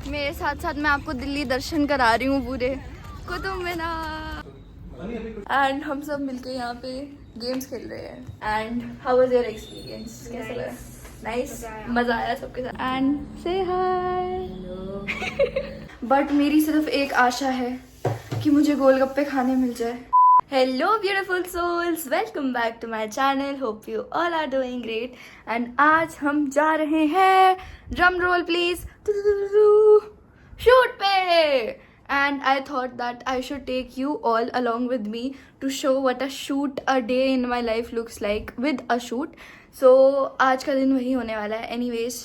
मेरे साथ साथ मैं आपको दिल्ली दर्शन करा रही हूँ पूरे कुतुब मीनार। एंड हम सब मिलके यहाँ पे गेम्स खेल रहे हैं। And how was your experience? कैसा लगा? नाइस, मजा आया सबके साथ। And say hi. बट मेरी सिर्फ एक आशा है कि मुझे गोलगप्पे खाने मिल जाए। Hello beautiful souls, welcome back to my channel. Hope you all are doing great. And आज हम जा रहे हैं, ड्रम रोल प्लीज, शूट पे। And I thought that I should take you all along with me to show what a shoot, a day in my life looks like with a shoot. So आज का दिन वही होने वाला है। Anyways,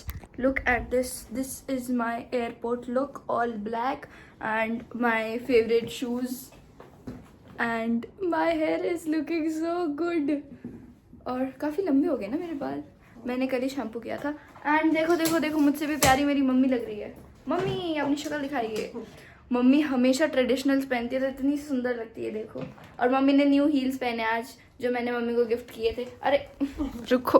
look at this. This is my airport look, all black and my favorite shoes. And my hair is looking so good. और काफ़ी लंबे हो गए ना मेरे बाल, मैंने कल ही शैम्पू किया था। एंड देखो देखो देखो, मुझसे भी प्यारी मेरी मम्मी लग रही है। मम्मी अपनी शक्ल दिखाइए। मम्मी हमेशा ट्रेडिशनल्स पहनती है तो इतनी सुंदर लगती है, देखो। और मम्मी ने न्यू हील्स पहने आज, जो मैंने मम्मी को गिफ्ट किए थे। अरे रुको,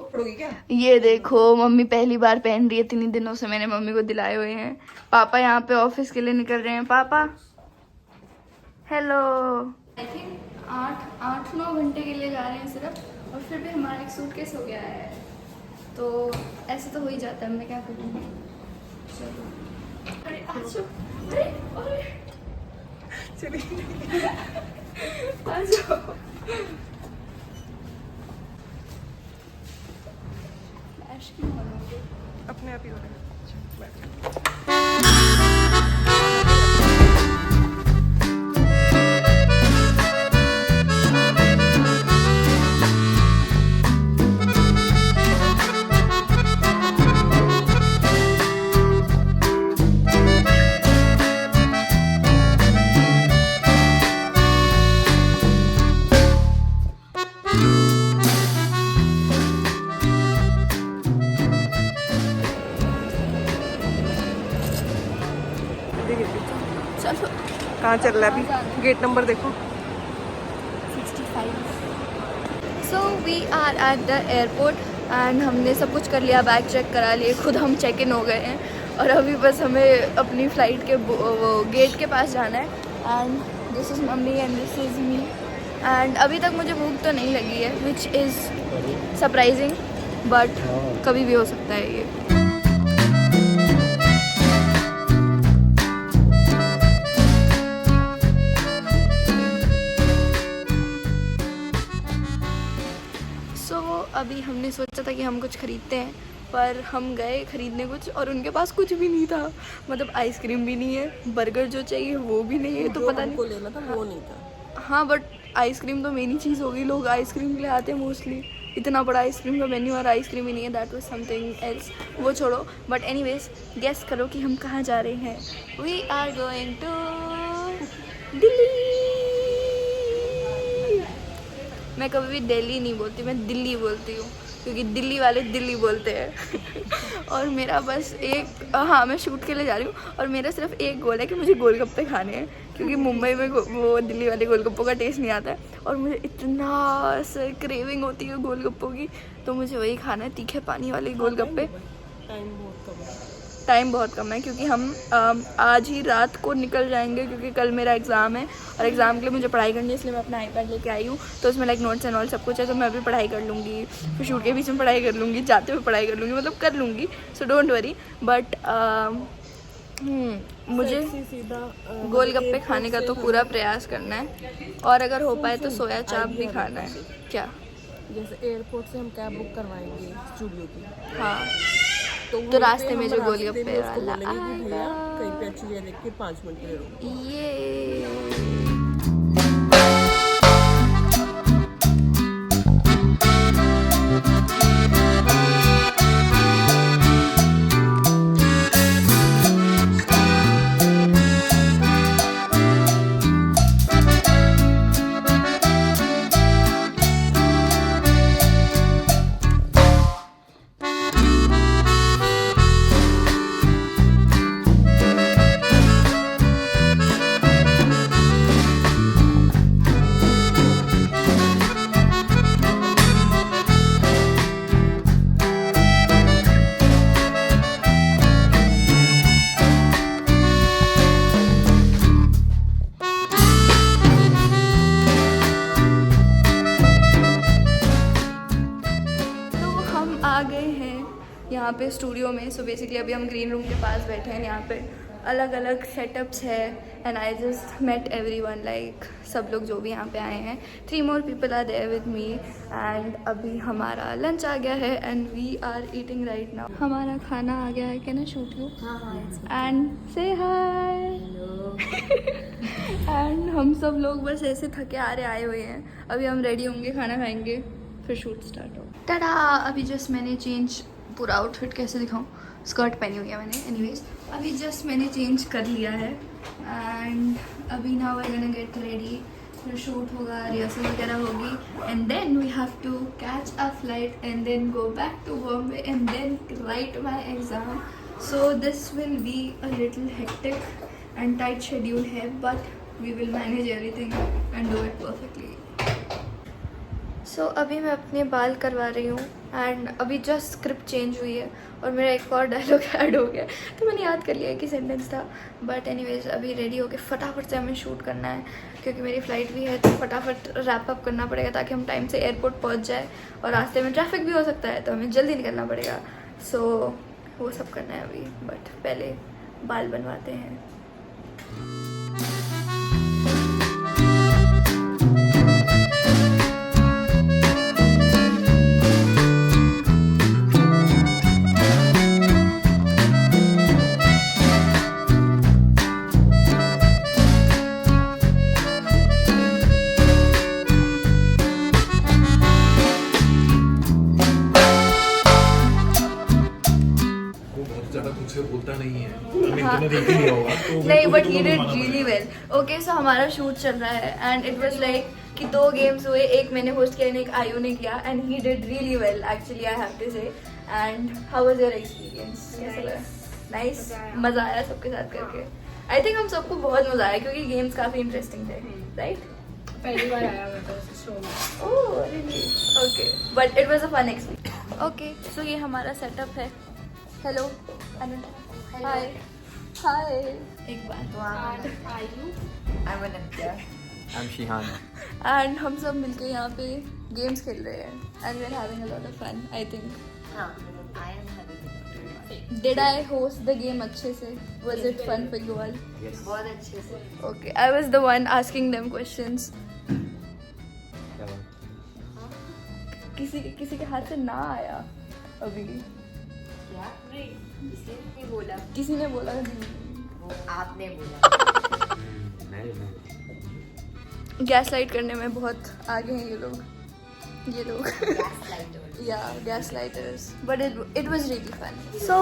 ये देखो मम्मी पहली बार पहन रही है, इतनी दिनों से मैंने मम्मी को दिलाए हुए हैं। पापा यहाँ पे ऑफिस के लिए निकल रहे हैं। पापा हेलो। आई थिंक 8-9 घंटे के लिए जा रहे हैं सिर्फ, और फिर भी हमारा एक सूटकेस हो गया है। तो ऐसे तो हो ही जाता है, मैं क्या करूँगी। चलो अरे आजो, अरे अरे चलिए आजो। अपने आप ही हो रहा है। चलो कहाँ चल रहा है अभी? गेट नंबर देखो। 65। So we are at the airport and हमने सब कुछ कर लिया, बैग चेक करा लिए, खुद हम चेक इन हो गए हैं। और अभी बस हमें अपनी फ़्लाइट के वो गेट के पास जाना है। And this is mummy and this is me. And अभी तक मुझे भूख तो नहीं लगी है, विच इज़ सरप्राइजिंग, बट कभी भी हो सकता है ये। अभी हमने सोचा था कि हम कुछ खरीदते हैं, पर हम गए खरीदने कुछ और उनके पास कुछ भी नहीं था। मतलब आइसक्रीम भी नहीं है, बर्गर जो चाहिए वो भी नहीं है। तो पता नहीं, लेना था वो नहीं था। हाँ बट आइसक्रीम तो मेन ही चीज़ होगी, लोग आइसक्रीम के लिए आते हैं मोस्टली। इतना बड़ा आइसक्रीम का मेन्यू और आइसक्रीम ही नहीं है, दैट वाज समथिंग एल्स। वो छोड़ो, बट एनीवेज गेस करो कि हम कहाँ जा रहे हैं। We are going to Delhi. मैं कभी भी दिल्ली नहीं बोलती, मैं दिल्ली बोलती हूँ, क्योंकि दिल्ली वाले दिल्ली बोलते हैं। और मेरा बस एक, हाँ मैं शूट के लिए जा रही हूँ और मेरा सिर्फ एक गोल है कि मुझे गोलगप्पे खाने हैं, क्योंकि मुंबई में वो दिल्ली वाले गोलगप्पों का टेस्ट नहीं आता है। और मुझे इतना से क्रेविंग होती है गोलगप्पों की, तो मुझे वही खाना है, तीखे पानी वाले गोलगप्पे। टाइम बहुत कम है क्योंकि हम आज ही रात को निकल जाएंगे, क्योंकि कल मेरा एग्ज़ाम है और एग्ज़ाम के लिए मुझे पढ़ाई करनी है, इसलिए मैं अपना आईपैड लेके आई हूँ। तो उसमें लाइक नोट्स एंड ऑल सब कुछ है, तो मैं अभी पढ़ाई कर लूँगी, फिर शूट के बीच में पढ़ाई कर लूँगी, जाते हुए पढ़ाई कर लूँगी, मतलब कर लूँगी। So don't worry. बट मुझे गोलगप्पे खाने का तो पूरा प्रयास करना है, और अगर हो पाए तो सोया चाप भी खाना है। क्या? जैसे एयरपोर्ट से हम कैब बुक करवाएंगे स्टूडियो की। हाँ, तो रास्ते में जो गोलगप्पे वाला भैया कहीं पे अच्छी जगह देख के 5 मिनट के लिए रुको। ये पे स्टूडियो में। सो बेसिकली अभी हम ग्रीन रूम के पास बैठे हैं, यहाँ पे अलग अलग सेटअप्स है and I just met everyone, like सब लोग जो भी यहाँ पे आए हैं। 3 more people are there with me and अभी हमारा लंच आ गया है and we are eating right now. हमारा खाना आ गया है, can I shoot you and say hi. And हम सब लोग बस ऐसे थके हारे आए हुए हैं, अभी हम रेडी होंगे, खाना खाएंगे, फिर शूट स्टार्ट हो। टाटा, अभी जस्ट मैंने चेंज, पूरा आउटफिट कैसे दिखाऊं, स्कर्ट पहनी हुई है मैंने, एनीवेज अभी जस्ट मैंने चेंज कर लिया है एंड अभी now we are gonna get ready, फिर शूट होगा, रिहर्सल वगैरह होगी and then we have to catch a flight and then go back to Bombay and then write my exam. So this will be a little hectic and tight schedule है, but we will manage everything and do it perfectly. So अभी मैं अपने बाल करवा रही हूँ and अभी just script change हुई है और मेरा एक और डायलॉग ऐड हो गया, तो मैंने याद कर लिया कि सेंटेंस था, बट एनीवेज अभी रेडी होके फटाफट से हमें शूट करना है क्योंकि मेरी फ़्लाइट भी है, तो फटाफट रैप अप करना पड़ेगा ताकि हम टाइम से एयरपोर्ट पहुँच जाए और रास्ते में ट्रैफिक भी हो सकता है तो हमें जल्दी निकलना पड़ेगा। सो वो सब करना है अभी, बट पहले बाल बनवाते हैं। बोलता नहीं है, नहीं होगा तो नहीं, but he did really well. Okay, so हमारा शूट चल रहा है एंड इट वाज लाइक कि 2 गेम्स हुए, एक मैंने होस्ट किया एक आयु ने किया and he did really well actually, I have to say. And how was your experience? कैसा लगा? नाइस, मज़ा आया सबके साथ करके। आई थिंक हम सबको बहुत मज़ा आया क्योंकि गेम्स काफ़ी इंटरेस्टिंग थे, राइट? पहली बार आया मैं तो शो में। Oh really? Okay, but it was a fun experience. Okay, so ये हमारा सेटअप है। हेलो अनंत, हाय हाय, एक बार I'm Shihan. एंड हम सब मिलके यहाँ पे गेम्स खेल रहे हैं and we are having a lot of fun. I think did I host the game अच्छे से? Was it fun for you all? Yes. बहुत अच्छे से। Okay, I was the one asking them questions. क्या बात? किसी के हाथ से ना आया अभी? क्या? नहीं, किसी ने बोला, किसी ने बोला वो आपने बोला। मैं गैस लाइट करने में बहुत आगे हैं ये लोग Gaslighter. yeah, gaslighters, but it was really fun. So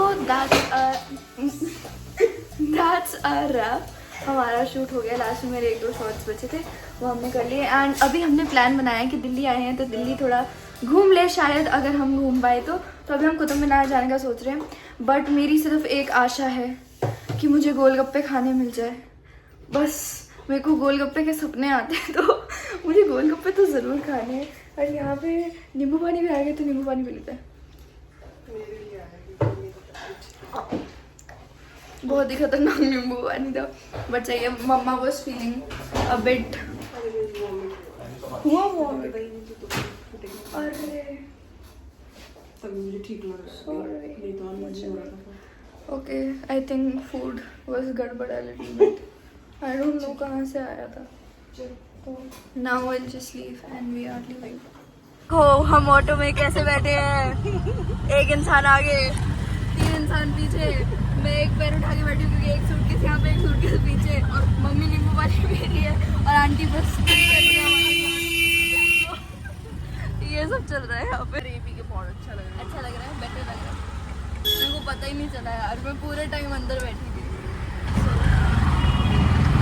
that's a wrap. हमारा शूट हो गया, लास्ट में मेरे 1-2 शॉट्स बचे थे वो हमने कर लिए एंड अभी हमने प्लान बनाया है कि दिल्ली आए हैं तो दिल्ली थोड़ा घूम ले, शायद अगर हम घूम पाए तो अभी हम कुतुब मीनार जाने का सोच रहे हैं, बट मेरी सिर्फ एक आशा है कि मुझे गोलगप्पे खाने मिल जाए। बस मेरे को गोलगप्पे के सपने आते हैं तो मुझे गोलगप्पे तो ज़रूर खाने हैं। और यहाँ पे नींबू पानी भी आ गया तो नींबू पानी भी लेते हैं। बहुत ही खतरनाक नींबू पानी था, बट चाहिए। मम्मा वाज फीलिंग अ बिट हुआ अरे तभी मुझे ठीक लग रहा है, नहीं तो मुझे हो रहा था। Okay, I think food was गड़बड़ा little bit, I don't know कहाँ से आया था। Now I will just leave and we are living. हो, हम ऑटो में कैसे बैठे हैं, एक इंसान आगे 3 इंसान पीछे, मैं एक पैर उठा के बैठी हूँ क्योंकि एक सूटकेस यहाँ पे एक सूटकेस पीछे, और मम्मी नींबू पानी पी रही है और आंटी बस ये सब चल रहा है यहाँ पे। रेपी के बहुत अच्छा लग रहा है। अच्छा लग रहा है, बेटर लग रहा है, मेरे को पता ही नहीं चला यार, मैं पूरे टाइम अंदर बैठी थी।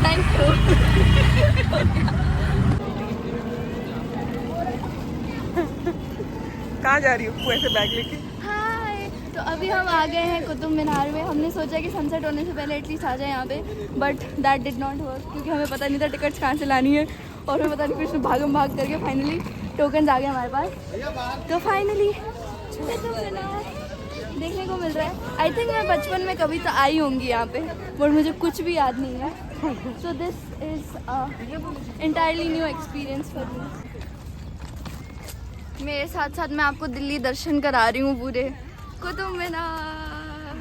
Thank you. कहाँ जा रही हूँ ऐसे बैग लेके? हाय, तो अभी हम आ गए हैं कुतुब मीनार में। हमने सोचा कि सनसेट होने से पहले एटलीस्ट आ जाए यहाँ पे, but that did not work क्योंकि हमें पता नहीं था टिकट्स कहाँ से लानी है और हमें पता नहीं, कुछ भागम भाग करके फाइनली टोकन्स आ गए हमारे पास, तो फाइनली कुतुब मीनार देखने को मिल रहा है। आई थिंक मैं बचपन में कभी तो आई होंगी यहाँ पे, बट मुझे कुछ भी याद नहीं है। So this is entirely new experience for me. मेरे साथ साथ मैं आपको दिल्ली दर्शन करा रही हूँ पूरे, कुतुब मीनार।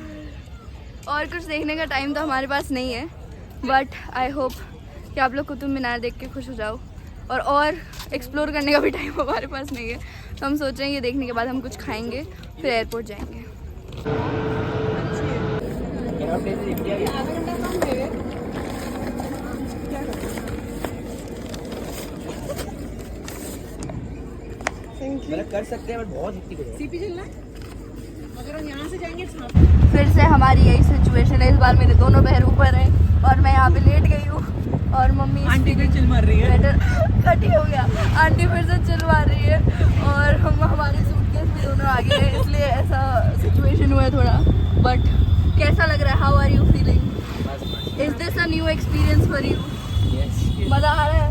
और कुछ देखने का टाइम तो हमारे पास नहीं है, बट आई होप कि आप लोग कुतुब मीनार देख के खुश हो जाओ। और एक्सप्लोर करने का भी टाइम हमारे पास नहीं है, तो हम सोच रहे हैं ये देखने के बाद हम कुछ खाएंगे, फिर एयरपोर्ट जाएंगे। कर सकते हैं बट बहुत सीपी चलना अगर हम यहाँ से जाएंगे फिर से हमारी यही सिचुएशन है। इस बार मेरे दोनों पैर ऊपर हैं और मैं यहाँ पे लेट गई हूँ और मम्मी आंटी भी चिल मार रही है। कटी हो गया, आंटी फिर से चिल मार रही है और हम हमारे सूटकेस भी दोनों आगे हैं, इसलिए ऐसा सिचुएशन हुआ है थोड़ा। बट कैसा लग रहा है? How are you feeling? Is this a new experience for you? मजा आ रहा है?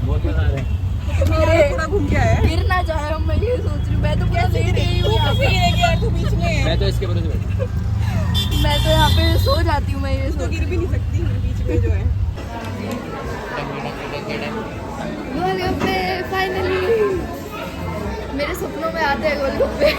बहुत मजा आ रहा है। थोड़ा घूम के आया गिर ना जाए हम, मैं ये सोच रही हूँ। मैं तो पूरा लेट गई हूँ यहाँ पे। यार तू बीच में है मैं तो इसके भरोसे बैठा हूँ। मैं तो यहाँ पे सो जाती हूँ, मैं ये तो सोच गिर भी नहीं सकती बीच में जो है। गोलगप्पे फाइनली मेरे सपनों में आते हैं गोलगप्पे।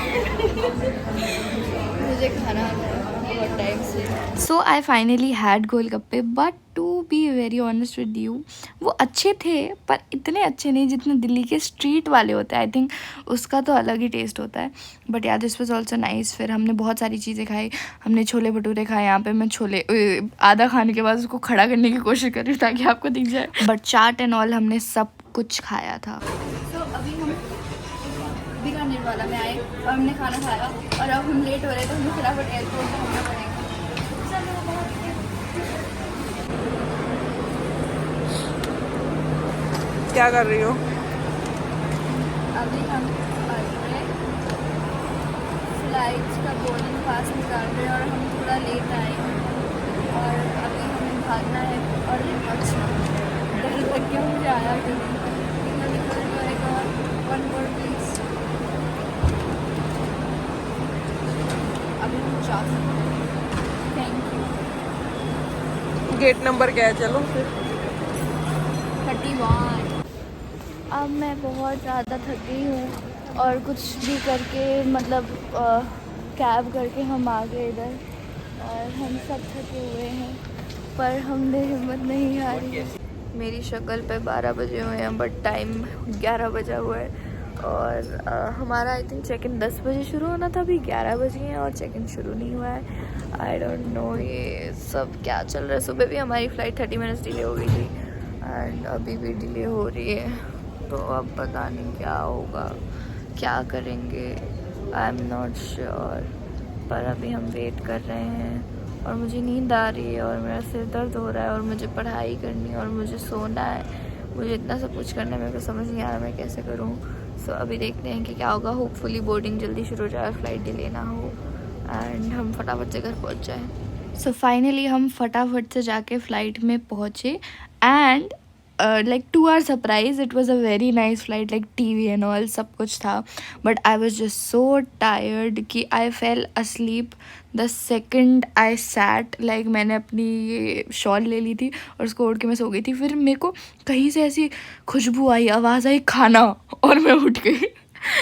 मुझे खाना आता है बहुत टाइम से। So I finally had golgappe, but to be very honest with you, वो अच्छे थे पर इतने अच्छे नहीं जितने दिल्ली के स्ट्रीट वाले होते हैं। आई थिंक उसका तो अलग ही टेस्ट होता है, बट यार दिस वाज आल्सो नाइस। फिर हमने बहुत सारी चीज़ें खाई, हमने छोले भटूरे खाए। यहाँ पे मैं छोले आधा खाने के बाद उसको खड़ा करने की कोशिश कर रही हूँ ताकि आपको दिख जाए, बट चाट एंड ऑल हमने सब कुछ खाया था। तो अभी हम बीकानेर वाला में आए और हमने खाना खाया और अब हम लेट हो रहे हैं, तो हमें फटाफट एयरपोर्ट पहुंचना पड़ेगा। क्या कर रही हो? अभी हम फ्लाइट्स का बोर्डिंग पास निकाल रहे हैं और हम थोड़ा लेट आए हैं और अभी हमें भागना है। और अच्छा डर लग गया मुझे आया कि वन मोर प्लीज। अभी हम जा सकते हैं। Thank you. गेट नंबर क्या है? चलो फिर 31। अब मैं बहुत ज़्यादा थक गई हूँ और कुछ भी करके मतलब कैब करके हम आ गए इधर और हम सब थके हुए हैं, पर हमने हिम्मत नहीं हारी। मेरी शक्ल पे 12 बजे हुए हैं, बट टाइम 11 बजा हुआ है और हमारा आई थिंक चेक इन 10 बजे शुरू होना था, अभी 11 बजे हैं और चेक इन शुरू नहीं हुआ है। आई डोंट नो ये सब क्या चल रहा है। सुबह भी हमारी फ़्लाइट 30 मिनट्स डिले हो गई थी एंड अभी भी डिले हो रही है, तो अब पता नहीं क्या होगा, क्या करेंगे, आई एम नॉट श्योर। पर अभी हम वेट कर रहे हैं और मुझे नींद आ रही है और मेरा सिर दर्द हो रहा है और मुझे पढ़ाई करनी है और मुझे सोना है। मुझे इतना सब कुछ करना है, मेरे को समझ नहीं आ रहा मैं कैसे करूँ। सो अभी देखते हैं कि क्या होगा। होपफुली बोर्डिंग जल्दी शुरू हो जाए और फ्लाइट डिले ना हो एंड हम फटाफट से घर पहुँच जाएँ। सो फाइनली हम फटाफट से जाके फ़्लाइट में पहुँचे and like to our surprise it was a very nice flight, like TV and all सब कुछ था, but I was just so tired कि I fell asleep the second I sat, like मैंने अपनी ये शॉल ले ली थी और उसको ओढ़ के मैं सो गई थी। फिर मेरे को कहीं से ऐसी खुशबू आई, आवाज़ आई खाना, और मैं उठ गई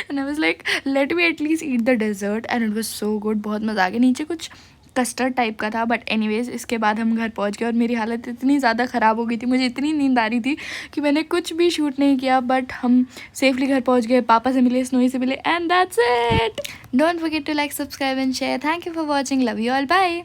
and I was like let me at least eat the dessert and it was so good। बहुत मज़ा आ गया। नीचे कुछ कस्टर्ड टाइप का था, बट एनीवेज इसके बाद हम घर पहुंच गए और मेरी हालत इतनी ज़्यादा ख़राब हो गई थी, मुझे इतनी नींद आ रही थी कि मैंने कुछ भी शूट नहीं किया। बट हम सेफली घर पहुंच गए, पापा से मिले, स्नोई से मिले, and that's it. Don't forget to like, subscribe and share. Thank you for watching, love you all, bye.